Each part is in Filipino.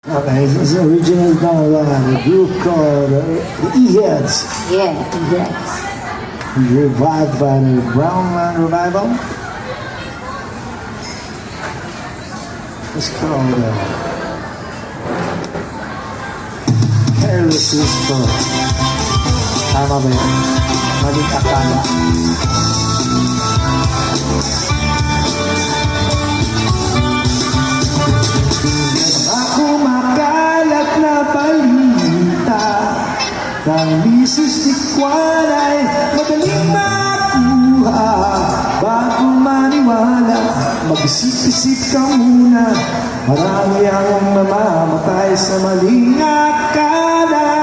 Okay, this is original download, a group called the E-Heads. Yeah, E-Heads. Revived by the Brown Man Revival. It's called Careless Whisper. Tama ba yun? Maling akala. Ako makalat na balita ng misis ni Kwan ay madaling makuha. Bago maniwala, mag-isip-isip ka muna. Marami ang mamamatay sa maling akala.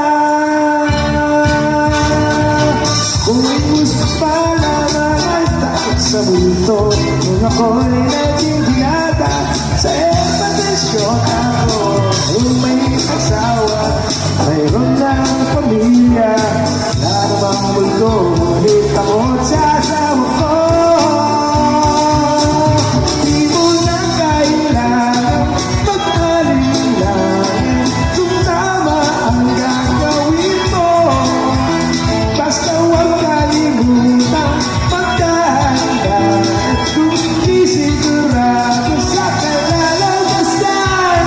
Kung gusto pa naman ay takot sa multo, kung ako'y naging binata sa impetasyon ako. Kung may asawa, mayroon ng pamilya, narabang multo, ngunit takot sa asawa ko. Di mo na kailangan mag-alingangin kung tama ang gagawin mo. Basta huwag kalimutan magdahan-dahan at kung di sigurado sa kalalabasan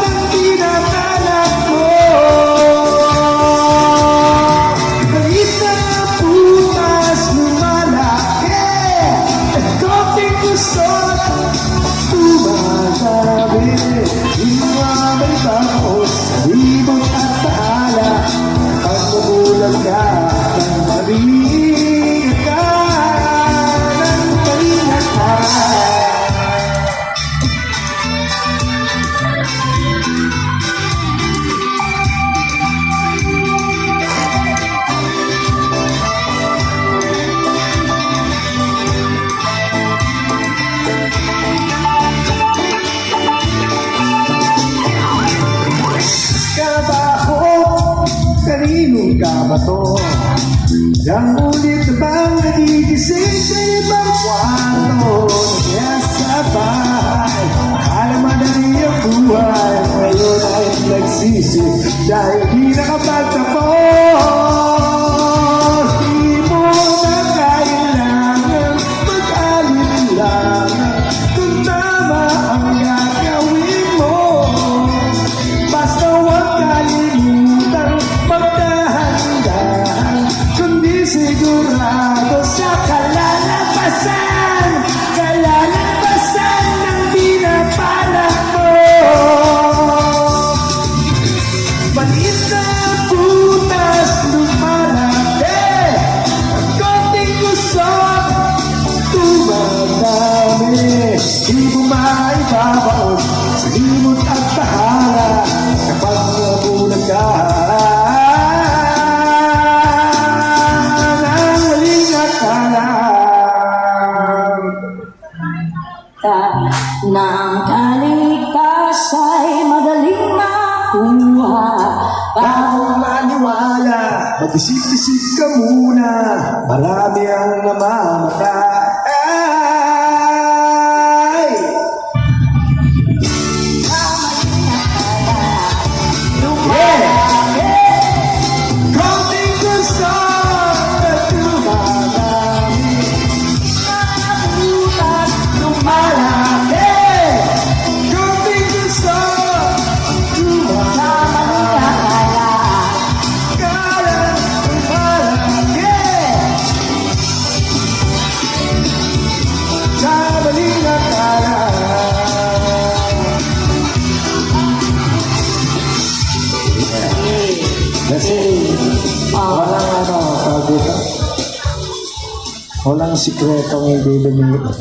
ng pinakalat mo. Maliit na butas lumalaki at konting gusot tumatami. Di may bakos, libot at bahala. Pag magulang ka ng maling akala, ng maling akala. Kanino ka ba to? Yang ulit na bang nagigising sa ibang kwarto? Kaya sa bahay, akala madali ang buhay. Ngayon ay nagsisi dahil di nakapagtapos. Di mo na kailangan mag-alinlangan kung tama ang gagawin mo. Basta huwag kalimutan magdahan-dahan, kundi sigurado sa kalalabasan ng pinapalak mo. Maliit na butas lumalaki, ang konting gusot tumadami. Di mo maibabaon sa limot at bahala kapag nabulag ka. Ng kaligtas ay madaling makuha. Bago maniwala, mag-isip-isip ka muna. Marami ang namamatay. Konting gusto na tumadami, butas lumalaki. Konting gusto kasi walang tawag dito. Walang sikretong hindi lumilipad.